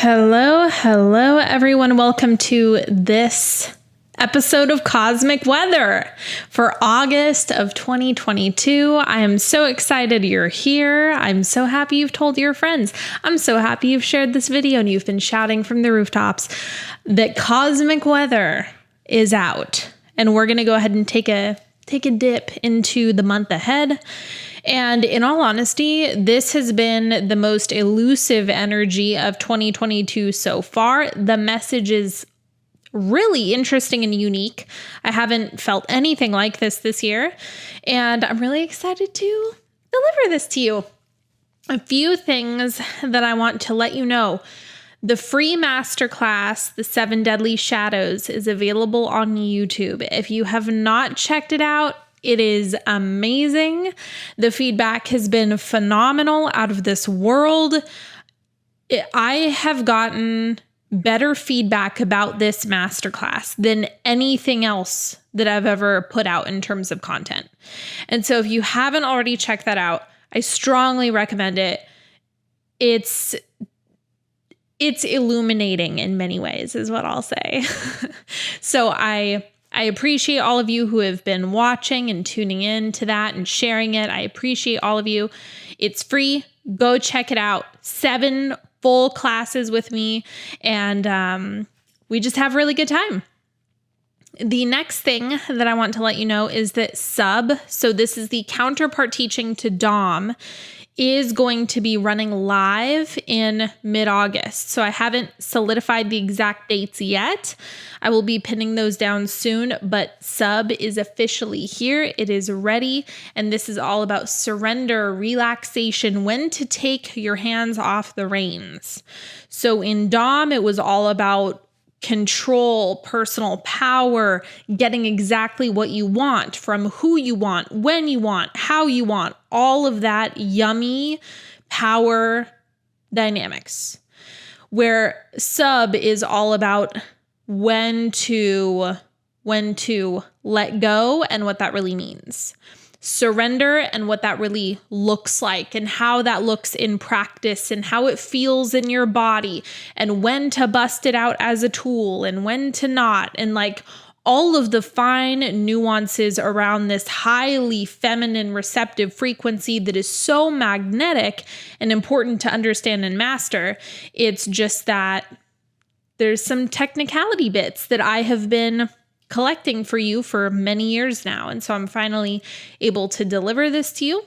Hello, everyone. Welcome to this episode of Cosmic Weather for August of 2022. I am so excited you're here. I'm so happy you've told your friends. I'm so happy you've shared this video and you've been shouting from the rooftops that Cosmic Weather is out. And we're going to go ahead and take a dip into the month ahead. And in all honesty, this has been the most elusive energy of 2022 so far. The message is really interesting and unique. I haven't felt anything like this year, and I'm really excited to deliver this to you. A few things that I want to let you know. The free masterclass, The 7 Deadly Shadows, is available on YouTube. If you have not checked it out, it is amazing. The feedback has been phenomenal, out of this world. I have gotten better feedback about this masterclass than anything else that I've ever put out in terms of content. And so if you haven't already checked that out, I strongly recommend it. It's illuminating in many ways, is what I'll say. So I appreciate all of you who have been watching and tuning in to that and sharing it. I appreciate all of you. It's free. Go check it out. 7 full classes with me, and we just have a really good time. The next thing that I want to let you know is that so this is the counterpart teaching to Dom, is going to be running live in mid-August. So I haven't solidified the exact dates yet. I will be pinning those down soon, but Sub is officially here. It is ready. And this is all about surrender, relaxation, when to take your hands off the reins. So in Dom, it was all about control, personal power, getting exactly what you want from who you want, when you want, how you want, all of that yummy power dynamics. Where Sub is all about when to let go and what that really means. Surrender and what that really looks like and how that looks in practice and how it feels in your body and when to bust it out as a tool and when to not, and like all of the fine nuances around this highly feminine receptive frequency that is so magnetic and important to understand and master. It's just that there's some technicality bits that I have been collecting for you for many years now. And so I'm finally able to deliver this to you.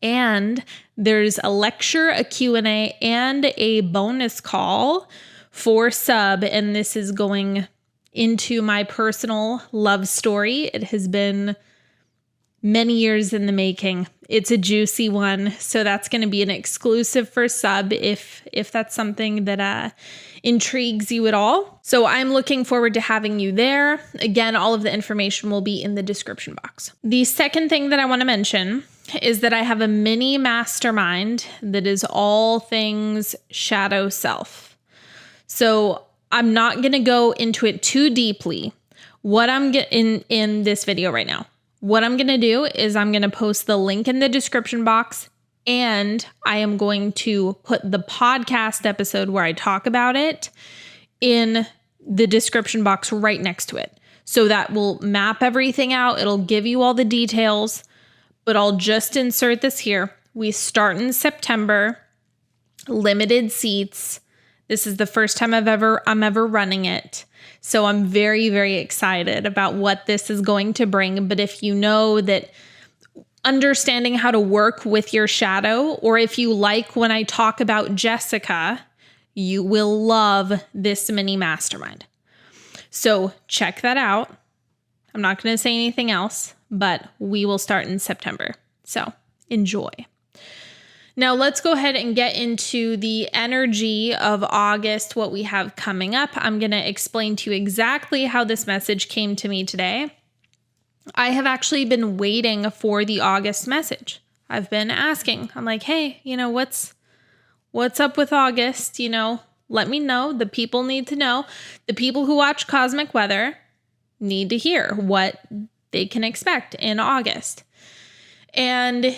And there's a lecture, a Q&A, and a bonus call for Sub. And this is going into my personal love story. It has been many years in the making. It's a juicy one. So that's going to be an exclusive for Sub if that's something that intrigues you at all. So I'm looking forward to having you there. Again, all of the information will be in the description box. The second thing that I want to mention is that I have a mini mastermind that is all things shadow self. So I'm not going to go into it too deeply. What I'm in this video right now, what I'm going to do is I'm going to post the link in the description box, and I am going to put the podcast episode where I talk about it in the description box right next to it. So that will map everything out. It'll give you all the details, but I'll just insert this here. We start in September, limited seats. This is the first time I'm ever running it. So I'm very, very excited about what this is going to bring. But if you know that understanding how to work with your shadow, or if you like when I talk about Jessica, you will love this mini mastermind. So check that out. I'm not going to say anything else, but we will start in September. So enjoy. Now let's go ahead and get into the energy of August, what we have coming up. I'm going to explain to you exactly how this message came to me today. I have actually been waiting for the August message. I've been asking. I'm like, hey, what's up with August? Let me know. The people need to know. The people who watch Cosmic Weather need to hear what they can expect in August. And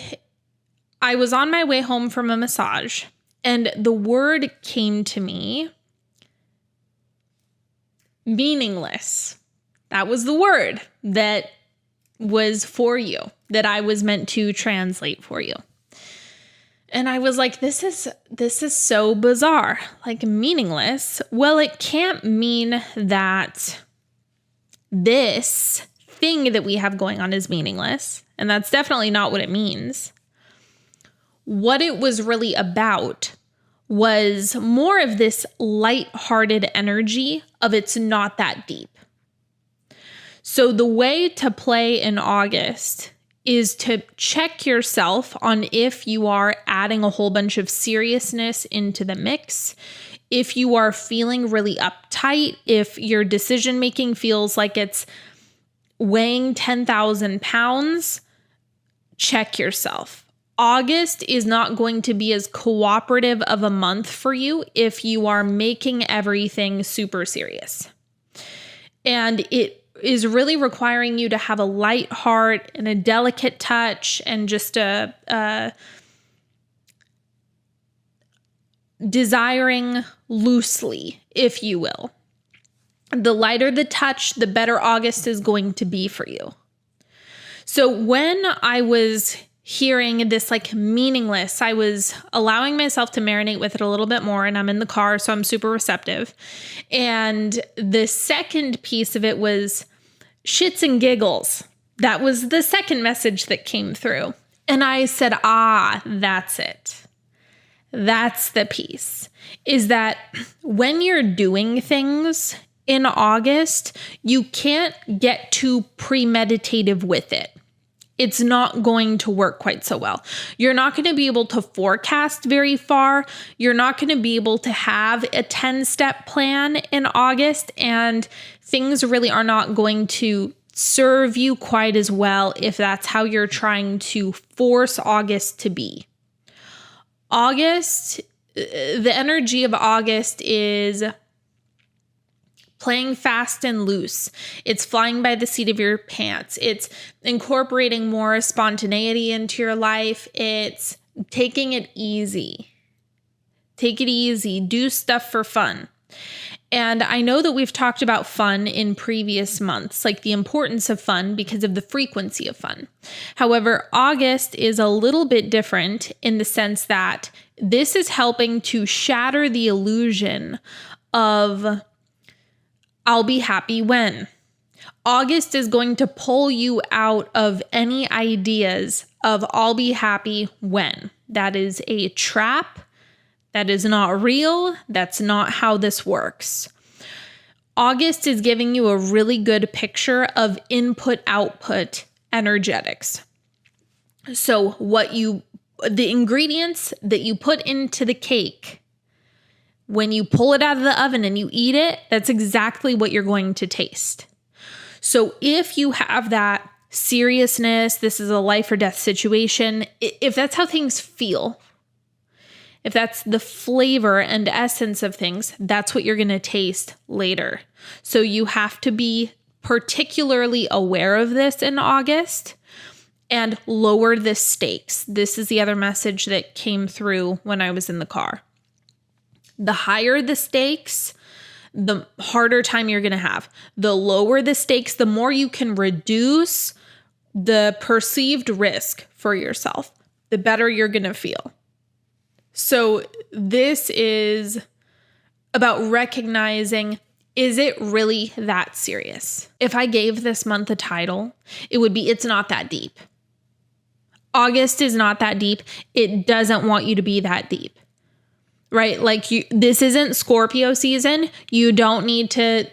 I was on my way home from a massage, And the word came to me, meaningless. That was the word that was for you, that I was meant to translate for you. And I was like, this is so bizarre, like meaningless. Well, it can't mean that this thing that we have going on is meaningless. And that's definitely not what it means. What it was really about was more of this lighthearted energy of it's not that deep. So the way to play in August is to check yourself on if you are adding a whole bunch of seriousness into the mix, if you are feeling really uptight, if your decision making feels like it's weighing 10,000 pounds, check yourself. August is not going to be as cooperative of a month for you if you are making everything super serious. And it is really requiring you to have a light heart and a delicate touch and just a desiring loosely, if you will. The lighter the touch, the better August is going to be for you. So when I was hearing this like meaningless, I was allowing myself to marinate with it a little bit more, and I'm in the car, so I'm super receptive. And the second piece of it was shits and giggles. That was the second message that came through. And I said, that's it. That's the piece. Is that when you're doing things in August, you can't get too premeditative with it. It's not going to work quite so well. You're not going to be able to forecast very far. You're not going to be able to have a 10-step plan in August, and things really are not going to serve you quite as well if that's how you're trying to force August to be. August, the energy of August is playing fast and loose. It's flying by the seat of your pants. It's incorporating more spontaneity into your life. It's taking it easy. Take it easy. Do stuff for fun. And I know that we've talked about fun in previous months, like the importance of fun because of the frequency of fun. However, August is a little bit different in the sense that this is helping to shatter the illusion of I'll be happy when. August is going to pull you out of any ideas of I'll be happy when. That is a trap. That is not real. That's not how this works. August is giving you a really good picture of input-output energetics. So the ingredients that you put into the cake, when you pull it out of the oven and you eat it, that's exactly what you're going to taste. So if you have that seriousness, this is a life or death situation, if that's how things feel, if that's the flavor and essence of things, that's what you're going to taste later. So you have to be particularly aware of this in August and lower the stakes. This is the other message that came through when I was in the car. The higher the stakes, the harder time you're going to have. The lower the stakes, the more you can reduce the perceived risk for yourself, the better you're going to feel. So this is about recognizing, is it really that serious? If I gave this month a title, it would be, it's not that deep. August is not that deep. It doesn't want you to be that deep. Right? Like this isn't Scorpio season. You don't need to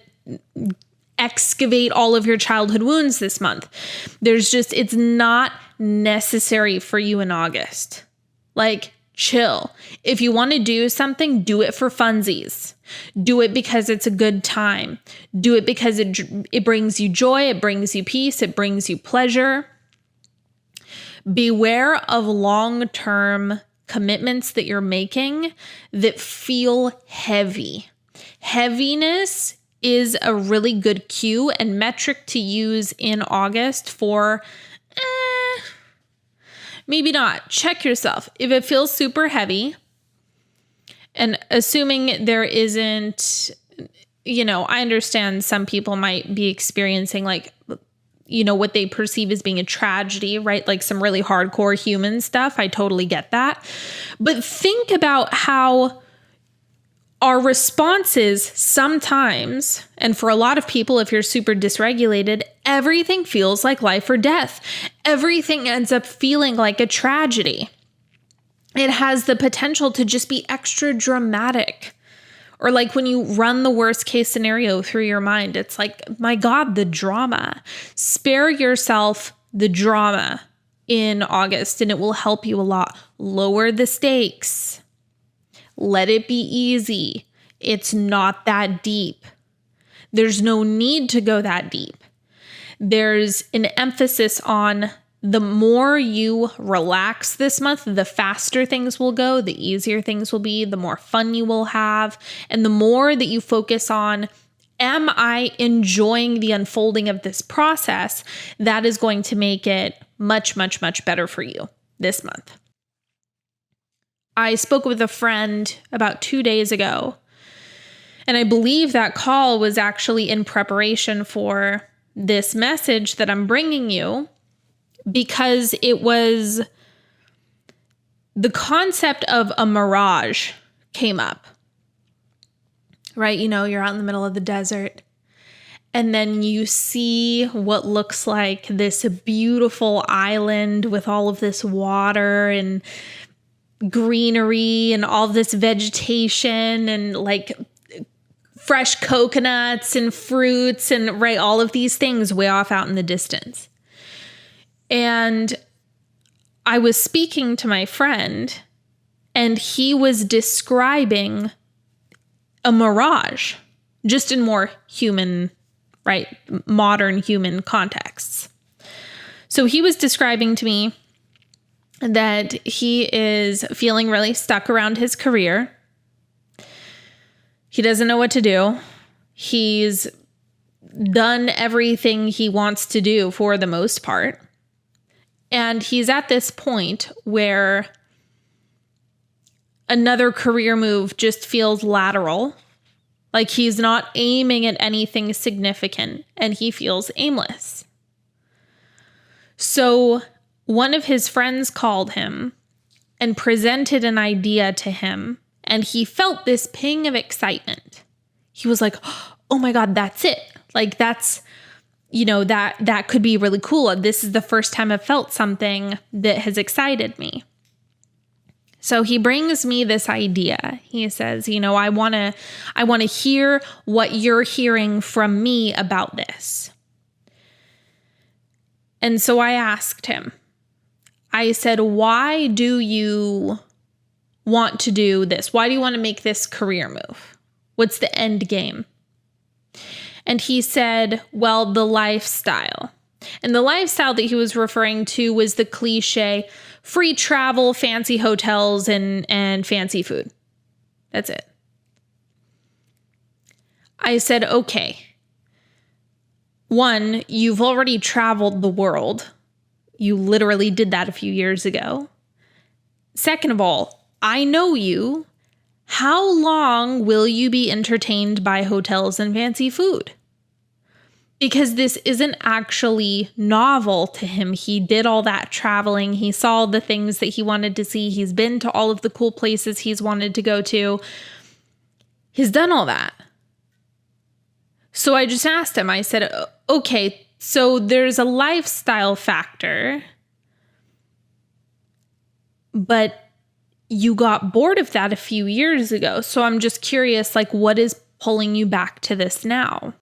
excavate all of your childhood wounds this month. It's not necessary for you in August. Like, chill. If you want to do something, do it for funsies. Do it because it's a good time. Do it because it brings you joy. It brings you peace. It brings you pleasure. Beware of long-term commitments that you're making that feel heavy. Heaviness is a really good cue and metric to use in August for, maybe not. Check yourself. If it feels super heavy, And assuming there isn't, I understand some people might be experiencing like, what they perceive as being a tragedy, right? Like some really hardcore human stuff. I totally get that. But think about how our responses sometimes, and for a lot of people, if you're super dysregulated, everything feels like life or death. Everything ends up feeling like a tragedy. It has the potential to just be extra dramatic. Or like when you run the worst case scenario through your mind, it's like, my God, the drama. Spare yourself the drama in August and it will help you a lot. Lower the stakes. Let it be easy. It's not that deep. There's no need to go that deep. There's an emphasis on the more you relax this month, the faster things will go, the easier things will be, the more fun you will have. And the more that you focus on, am I enjoying the unfolding of this process? That is going to make it much, much, much better for you this month. I spoke with a friend about 2 days ago, and I believe that call was actually in preparation for this message that I'm bringing you, because it was the concept of a mirage came up, right? You're out in the middle of the desert and then you see what looks like this beautiful island with all of this water and greenery and all this vegetation and like fresh coconuts and fruits and right, all of these things way off out in the distance. And I was speaking to my friend and he was describing a mirage, just in more human, right, modern human contexts. So he was describing to me that he is feeling really stuck around his career. He doesn't know what to do. He's done everything he wants to do for the most part. And he's at this point where another career move just feels lateral, like he's not aiming at anything significant, and he feels aimless. So one of his friends called him and presented an idea to him, and he felt this ping of excitement. He was like, oh my God, that's it. Like that's... that could be really cool. This is the first time I've felt something that has excited me. So he brings me this idea. He says, I want to hear what you're hearing from me about this. And so I asked him, I said, why do you want to do this? Why do you want to make this career move? What's the end game? And he said, well, the lifestyle. And the lifestyle that he was referring to was the cliche free travel, fancy hotels, and fancy food. That's it. I said, okay. One, you've already traveled the world. You literally did that a few years ago. Second of all, I know you. How long will you be entertained by hotels and fancy food? Because this isn't actually novel to him. He did all that traveling. He saw the things that he wanted to see. He's been to all of the cool places he's wanted to go to. He's done all that. So I just asked him, I said, okay, so there's a lifestyle factor, but you got bored of that a few years ago. So I'm just curious, like, what is pulling you back to this now?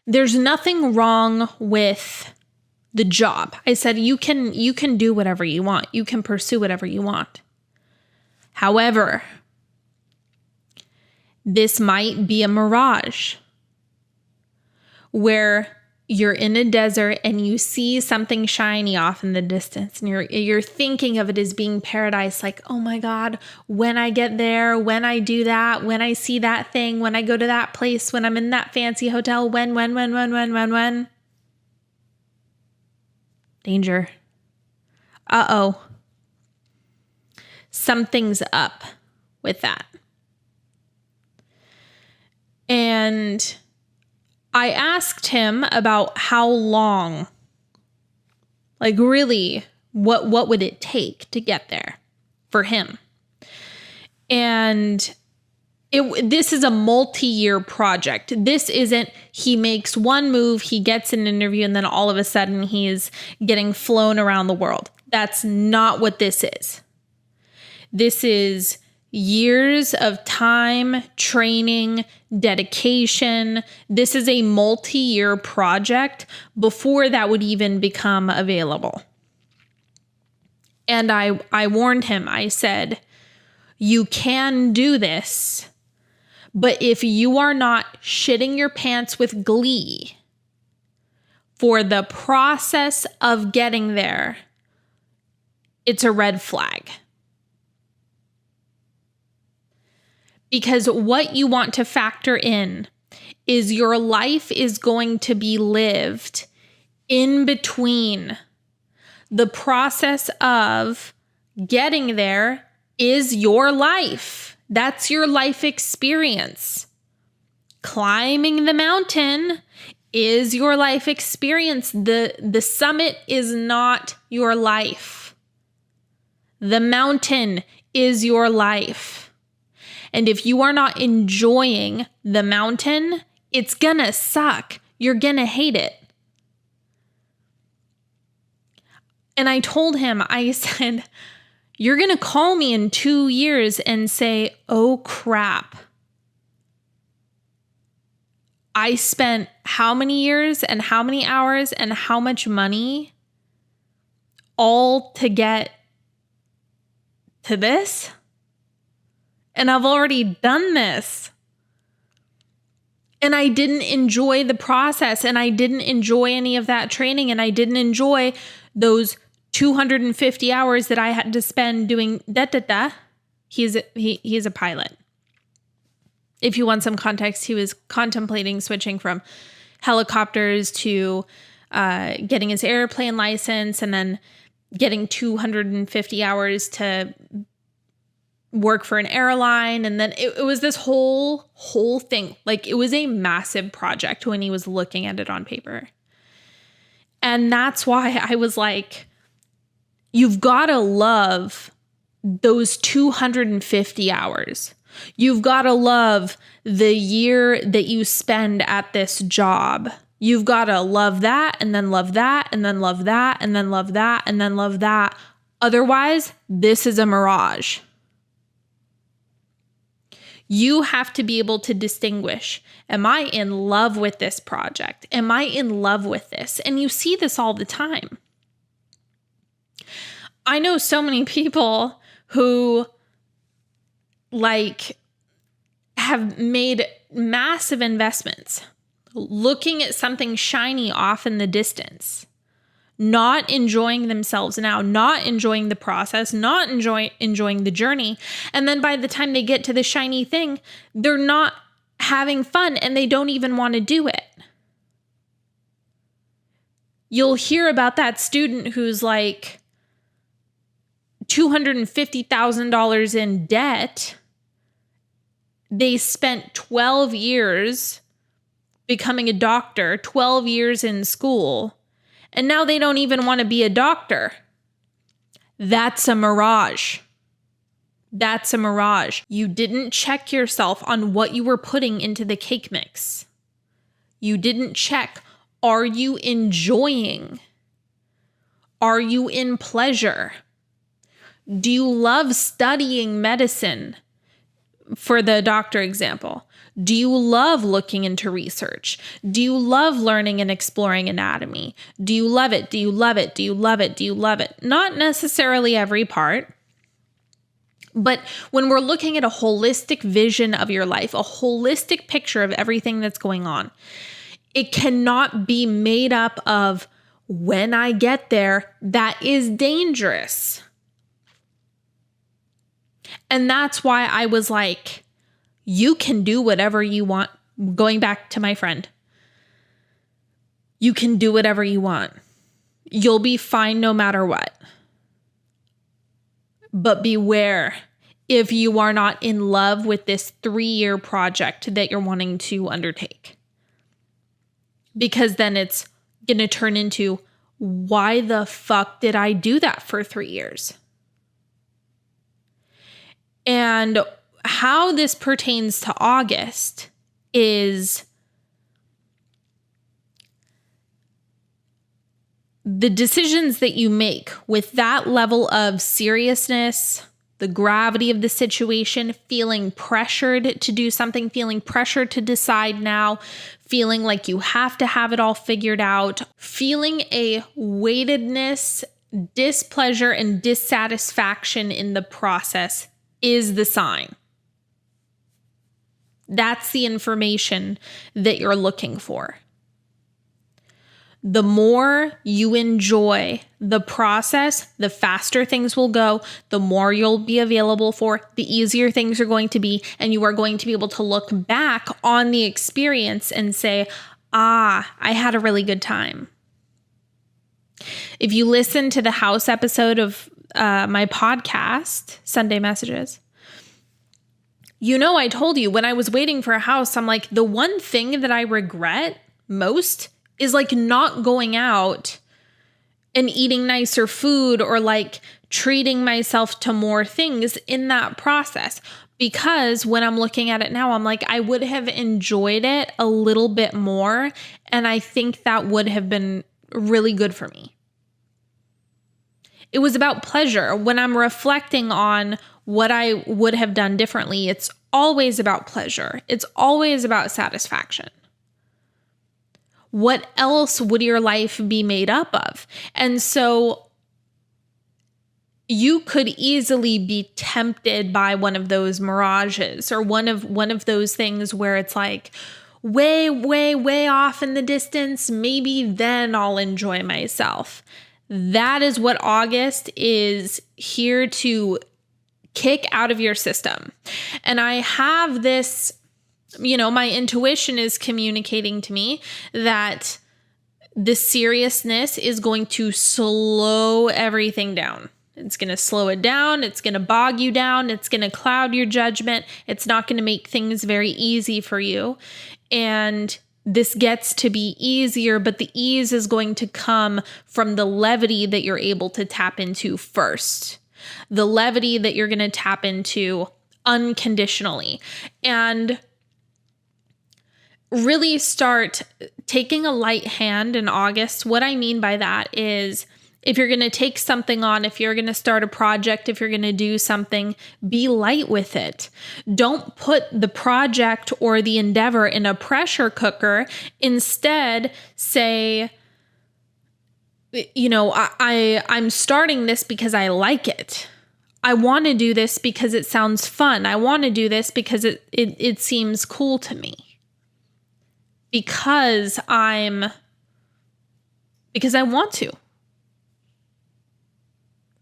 There's nothing wrong with the job. I said, you can do whatever you want. You can pursue whatever you want. However, this might be a mirage where you're in a desert and you see something shiny off in the distance and you're thinking of it as being paradise, like, oh my God, when I get there, when I do that, when I see that thing, when I go to that place, when I'm in that fancy hotel, when. Danger. Uh-oh. Something's up. with that. And I asked him about how long, like really, what would it take to get there for him? And this is a multi-year project. This isn't he makes one move, he gets an interview, and then all of a sudden he's getting flown around the world. That's not what this is. This is years of time, training, dedication. This is a multi-year project before that would even become available. And I warned him. I said, you can do this, but if you are not shitting your pants with glee for the process of getting there, it's a red flag. Because what you want to factor in is your life is going to be lived in between. The process of getting there is your life. That's your life experience. Climbing the mountain is your life experience. The summit is not your life. The mountain is your life. And if you are not enjoying the mountain, it's gonna suck. You're gonna hate it. And I told him, I said, you're gonna call me in 2 years and say, oh crap. I spent how many years and how many hours and how much money all to get to this? And I've already done this. And I didn't enjoy the process, and I didn't enjoy any of that training, and I didn't enjoy those 250 hours that I had to spend doing da-da-da. He's a pilot. If you want some context, he was contemplating switching from helicopters to getting his airplane license, and then getting 250 hours to work for an airline. And then it was this whole thing. Like, it was a massive project when he was looking at it on paper. And that's why I was like, you've got to love those 250 hours. You've got to love the year that you spend at this job. You've got to love that, and then love that, and then love that, and then love that, and then love that. Otherwise, this is a mirage. You have to be able to distinguish, am I in love with this project? Am I in love with this? And you see this all the time. I know so many people who have made massive investments looking at something shiny off in the distance, not enjoying themselves now, not enjoying the process, not enjoying the journey. And then by the time they get to the shiny thing, they're not having fun and they don't even want to do it. You'll hear about that student who's like $250,000 in debt. They spent 12 years becoming a doctor, 12 years in school, and now they don't even want to be a doctor. That's a mirage. That's a mirage. You didn't check yourself on what you were putting into the cake mix. You didn't check, are you enjoying? Are you in pleasure? Do you love studying medicine? For the doctor example, do you love looking into research? Do you love learning and exploring anatomy? Do you love it? Do you love it? Do you love it? Do you love it? Not necessarily every part, but when we're looking at a holistic vision of your life, a holistic picture of everything that's going on, it cannot be made up of when I get there. That is dangerous. And that's why I was like, you can do whatever you want. Going back to my friend, you can do whatever you want. You'll be fine no matter what. But beware, if you are not in love with this 3-year project that you're wanting to undertake. Because then it's going to turn into, why the fuck did I do that for 3 years? And how this pertains to August is the decisions that you make with that level of seriousness, the gravity of the situation, feeling pressured to do something, feeling pressured to decide now, feeling like you have to have it all figured out, feeling a weightedness, displeasure, and dissatisfaction in the process is the sign. That's the information that you're looking for. The more you enjoy the process, the faster things will go, the more you'll be available for, the easier things are going to be, and you are going to be able to look back on the experience and say, I had a really good time. If you listen to the house episode of my podcast, Sunday Messages, you know I told you when I was waiting for a house, I'm like, the one thing that I regret most is like not going out and eating nicer food or like treating myself to more things in that process. Because when I'm looking at it now, I'm like, I would have enjoyed it a little bit more. And I think that would have been really good for me. It was about pleasure. When I'm reflecting on what I would have done differently, it's always about pleasure. It's always about satisfaction. What else would your life be made up of? And so you could easily be tempted by one of those mirages or one of those things where it's like way, way, way off in the distance. Maybe then I'll enjoy myself. That is what August is here to kick out of your system. And I have this, my intuition is communicating to me that the seriousness is going to slow everything down. It's going to slow it down. It's going to bog you down. It's going to cloud your judgment. It's not going to make things very easy for you. And this gets to be easier, but the ease is going to come from the levity that you're able to tap into first. The levity that you're going to tap into unconditionally. And really start taking a light hand in August. What I mean by that is if you're going to take something on, if you're going to start a project, if you're going to do something, be light with it. Don't put the project or the endeavor in a pressure cooker. Instead, say, I'm starting this because I like it. I want to do this because it sounds fun. I want to do this because it seems cool to me. Because I want to.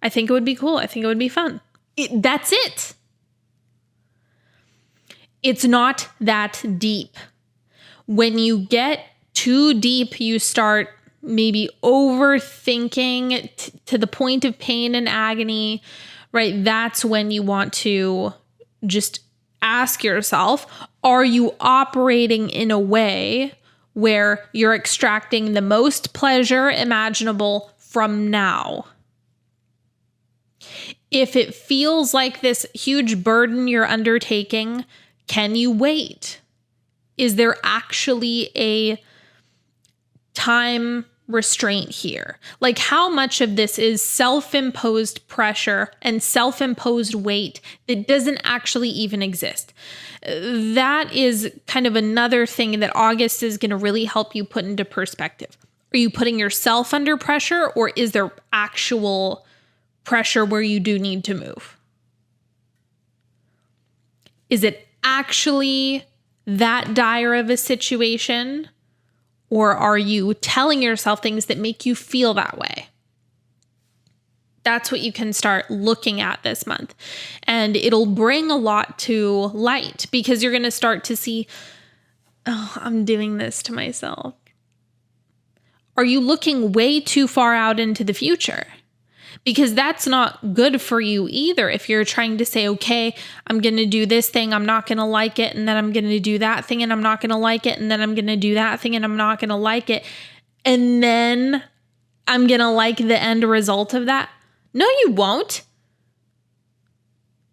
I think it would be cool. I think it would be fun. That's it. It's not that deep. When you get too deep, you start maybe overthinking to the point of pain and agony, right? That's when you want to just ask yourself, are you operating in a way where you're extracting the most pleasure imaginable from now? If it feels like this huge burden you're undertaking, can you wait? Is there actually a time restraint here? Like, how much of this is self-imposed pressure and self-imposed weight that doesn't actually even exist? That is kind of another thing that August is going to really help you put into perspective. Are you putting yourself under pressure, or is there actual pressure where you do need to move? Is it actually that dire of a situation? Or are you telling yourself things that make you feel that way? That's what you can start looking at this month. And it'll bring a lot to light because you're going to start to see, I'm doing this to myself. Are you looking way too far out into the future? because that's not good for you either. If you're trying to say, okay, I'm going to do this thing, I'm not going to like it, and then I'm going to do that thing and I'm not going to like it, and then I'm going to do that thing and I'm not going to like it, and then I'm going to like the end result of that. No, you won't.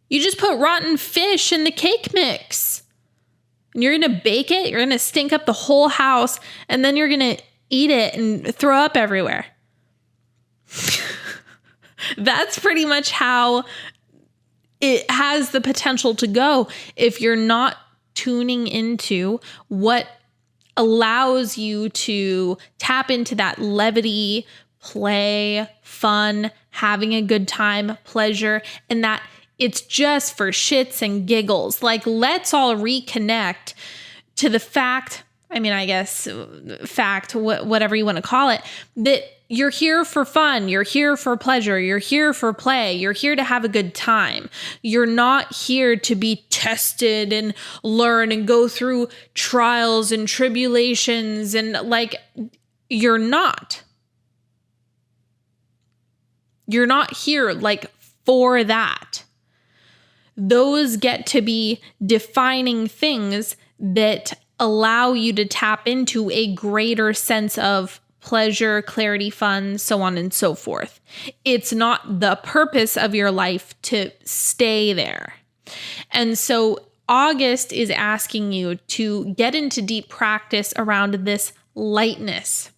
You just put rotten fish in the cake mix and you're going to bake it. You're going to stink up the whole house, and then you're going to eat it and throw up everywhere. That's pretty much how it has the potential to go if you're not tuning into what allows you to tap into that levity, play, fun, having a good time, pleasure, and that it's just for shits and giggles. Like, let's all reconnect to the fact, whatever you want to call it, that you're here for fun, you're here for pleasure, you're here for play, you're here to have a good time. You're not here to be tested and learn and go through trials and tribulations, and like, you're not. You're not here like for that. Those get to be defining things that allow you to tap into a greater sense of pleasure, clarity, fun, so on and so forth. It's not the purpose of your life to stay there. And so August is asking you to get into deep practice around this lightness.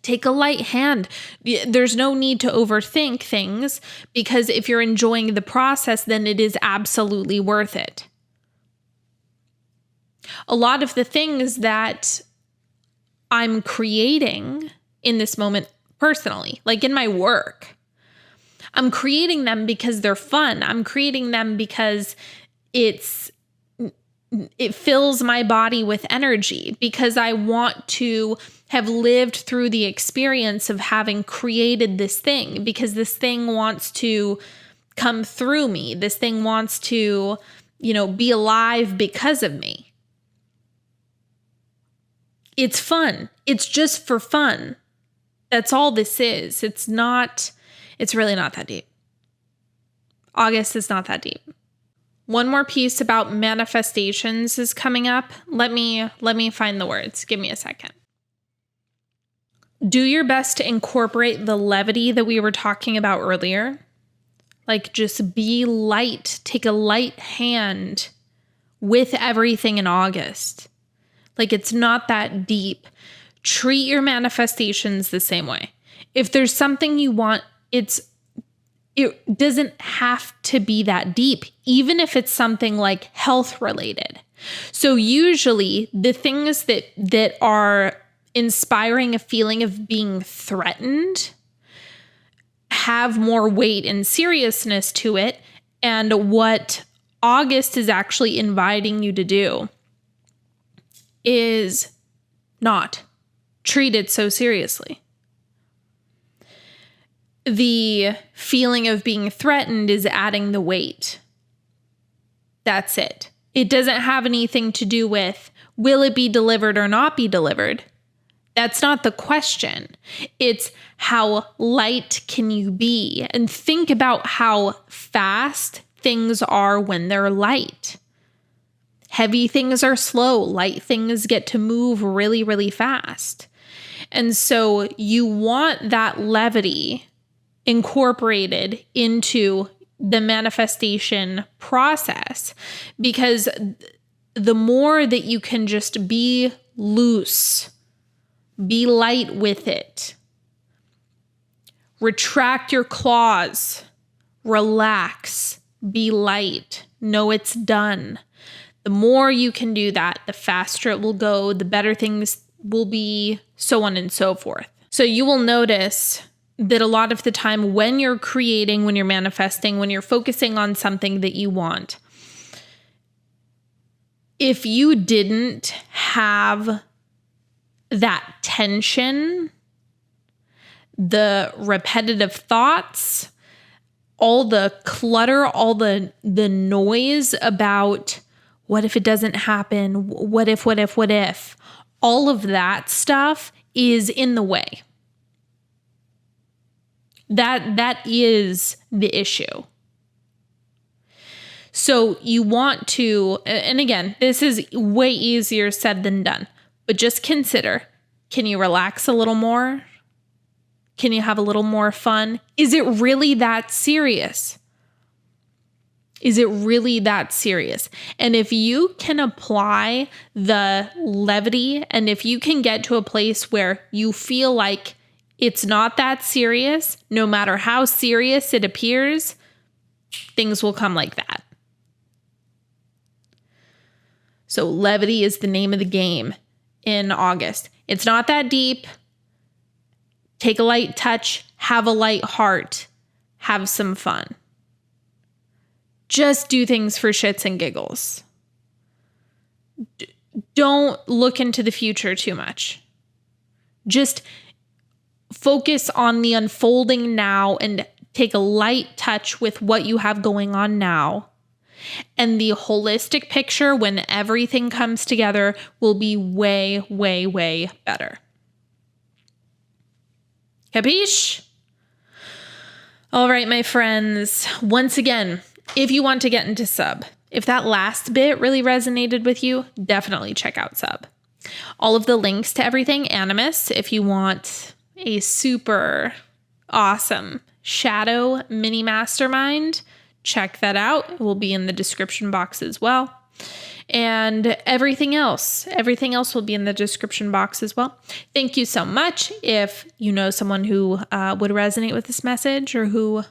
Take a light hand. There's no need to overthink things, because if you're enjoying the process, then it is absolutely worth it. A lot of the things that I'm creating in this moment personally, like in my work, I'm creating them because they're fun. I'm creating them because it fills my body with energy, because I want to have lived through the experience of having created this thing, because this thing wants to come through me. This thing wants to, be alive because of me. It's fun. It's just for fun. That's all this is. It's really not that deep. August is not that deep. One more piece about manifestations is coming up. Let me find the words. Give me a second. Do your best to incorporate the levity that we were talking about earlier. Like, just be light. Take a light hand with everything in August. Like, it's not that deep. Treat your manifestations the same way. If there's something you want, it doesn't have to be that deep, even if it's something like health related. So usually the things that are inspiring a feeling of being threatened have more weight and seriousness to it. And what August is actually inviting you to do is not treat it so seriously. The feeling of being threatened is adding the weight. That's it. It doesn't have anything to do with, will it be delivered or not be delivered? That's not the question. It's how light can you be? And think about how fast things are when they're light. Heavy things are slow. Light things get to move really, really fast. And so you want that levity incorporated into the manifestation process, because the more that you can just be loose, be light with it, retract your claws, relax, be light, know it's done. The more you can do that, the faster it will go, the better things will be, so on and so forth. So you will notice that a lot of the time when you're creating, when you're manifesting, when you're focusing on something that you want, if you didn't have that tension, the repetitive thoughts, all the clutter, all the noise about what if it doesn't happen, what if, all of that stuff is in the way. That is the issue. So you want to, and again, this is way easier said than done, but just consider, can you relax a little more? Can you have a little more fun? Is it really that serious? Is it really that serious? And if you can apply the levity, and if you can get to a place where you feel like it's not that serious, no matter how serious it appears, things will come like that. So levity is the name of the game in August. It's not that deep. Take a light touch, have a light heart, have some fun. Just do things for shits and giggles. Don't look into the future too much. Just focus on the unfolding now and take a light touch with what you have going on now. And the holistic picture, when everything comes together, will be way, way, way better. Capiche? All right, my friends. Once again, if you want to get into sub, if that last bit really resonated with you, definitely check out sub. All of the links to everything Animus, if you want a super awesome shadow mini mastermind, check that out. It will be in the description box as well. And everything else will be in the description box as well. Thank you so much. If you know someone who would resonate with this message or who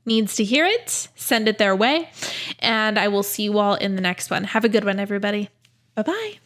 needs to hear it, send it their way. And I will see you all in the next one. Have a good one, everybody. Bye-bye.